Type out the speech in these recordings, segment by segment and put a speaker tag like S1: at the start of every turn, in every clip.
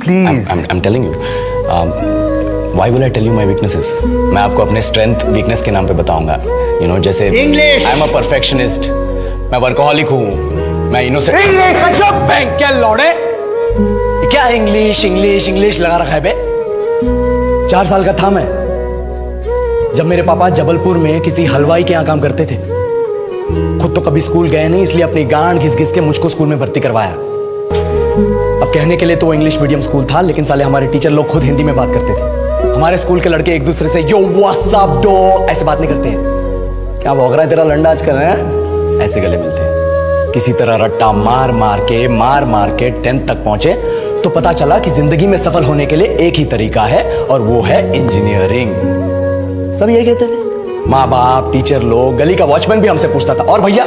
S1: Please.
S2: I'm telling you. Why will I tell you my weaknesses? मैं आपको अपने strength weakness के नाम पे बताऊंगा। You know, जैसे
S1: English!
S2: I'm a perfectionist. मैं वर्कोहॉलिक हूँ। मैं इनोसेंट।
S1: English!
S2: बैंक क्या लौड़े? क्या इंग्लिश इंग्लिश इंग्लिश लगा रखा है बे? 4 साल का था मैं जब मेरे पापा जबलपुर में किसी हलवाई के यहाँ काम करते थे। खुद तो कभी स्कूल गए नहीं, इसलिए अपनी गांड घिस घिस के मुझको स्कूल में भर्ती करवाया। अब कहने के लिए तो वो इंग्लिश मीडियम स्कूल था, लेकिन साले हमारे टीचर लोग खुद हिंदी में बात करते थे। हमारे स्कूल के लड़के एक दूसरे से यो व्हाट्स अप डो ऐसे बात नहीं करते हैं। क्या भौंक रहा है तेरा लंडा आजकल है? ऐसे गले मिलते हैं। किसी तरह रट्टा मार मार के 10th तक पहुंचे तो पता चला कि जिंदगी में सफल होने के लिए एक ही तरीका है और वो है इंजीनियरिंग। सब यही कहते थे। माँ बाप, टीचर लोग, गली का वॉचमैन भी हमसे पूछता था, और भैया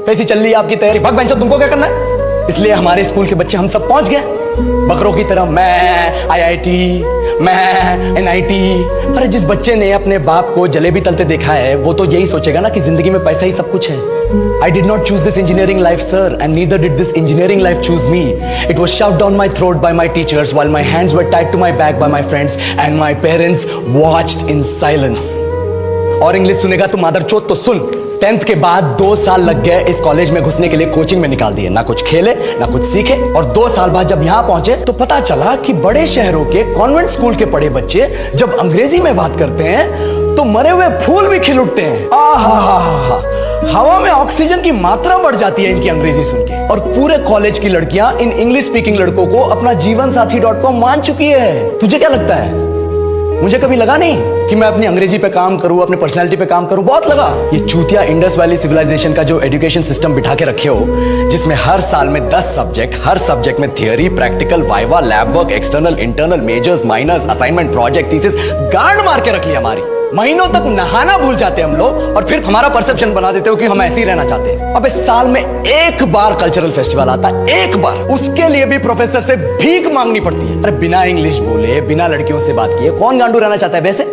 S2: कैसी चल रही है आपकी तैयारी? भग बेंचो, तुमको क्या करना है? इसलिए हमारे स्कूल के बच्चे हम सब पहुंच गए बकरों की तरह। मैं IIT, मैं NIT। अरे जिस बच्चे ने अपने बाप को जलेबी तलते देखा है वो तो यही सोचेगा ना कि जिंदगी में पैसा ही सब कुछ है। I did not choose this engineering life, sir, and neither did this engineering life choose me. It was shoved down my throat by my teachers while my hands were tied to my back by my friends and my parents watched in silence. और English सुनेगा तो मादर चोद तो सुन। 10th के बाद 2 साल लग गए इस कॉलेज में घुसने के लिए, कोचिंग में निकाल दिए। ना कुछ खेले ना कुछ सीखे। और 2 साल बाद जब यहाँ पहुंचे तो पता चला कि बड़े शहरों के कॉन्वेंट स्कूल के पढ़े बच्चे जब अंग्रेजी में बात करते हैं तो मरे हुए फूल भी खिल उठते हैं। आहा, हवा में ऑक्सीजन की मात्रा बढ़ जाती है इनकी अंग्रेजी सुन के। और पूरे कॉलेज की लड़कियां इन इंग्लिश स्पीकिंग लड़कों को अपना जीवन साथी.com मान चुकी है। तुझे क्या लगता है? मुझे कभी लगा नहीं कि मैं अपनी अंग्रेजी पे काम करूं, अपने पर्सनालिटी पे काम करूं। बहुत लगा। ये चूतिया इंडस वैली सिविलाइजेशन का जो एजुकेशन सिस्टम बिठा के रखे हो, जिसमें हर साल में 10 सब्जेक्ट, हर सब्जेक्ट में theory, practical, viva, lab work, external, internal, majors, minors, assignment, project, thesis, गांड मार के रख लिया हमारी। महीनों तक नहाना भूल जाते हम लोग और फिर हमारा परसेप्शन बना देते हो कि हम ऐसे ही रहना चाहते हैं। अब इस साल में एक बार कल्चरल फेस्टिवल आता है, एक बार, उसके लिए भी प्रोफेसर से भीख मांगनी पड़ती है। अरे बिना इंग्लिश बोले, बिना लड़कियों से बात किए कौन गांडू रहना चाहता है वैसे?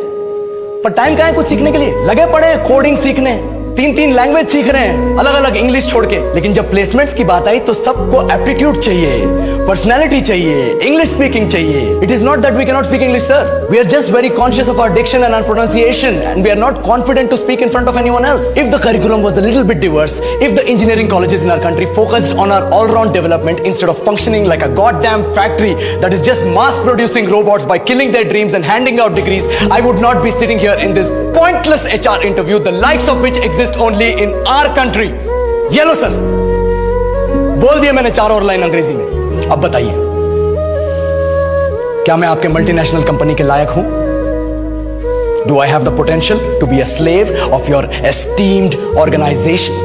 S2: पर टाइम कहाँ है कुछ सीखने के लिए? लगे पड़े कोडिंग सीखने, 3 लैंग्वेज सीख रहे हैं अलग अलग इंग्लिश छोड़ के। लेकिन जब प्लेसमेंट्स की बात आई तो सबको एप्टीट्यूड चाहिए, पर्सनैलिटी चाहिए, इंग्लिश स्पीकिंग चाहिए। It is not that we can not speak English, sir. We are just very conscious of our diction and our pronunciation and we are not confident to speak in front of anyone else. If the curriculum was a little bit diverse, if the engineering colleges in our country focused on our all round development instead of functioning like a goddamn factory that is just mass producing robots by killing their dreams and handing out degrees, I would not be sitting here in this pointless HR interview, the likes of which exist only in our country. ये लो sir, बोल दिया मैंने 4 और line अंग्रेजी में। अब बताइए, क्या मैं आपके मल्टीनेशनल कंपनी के लायक हूं? Do I have the potential to be a slave of your esteemed organization?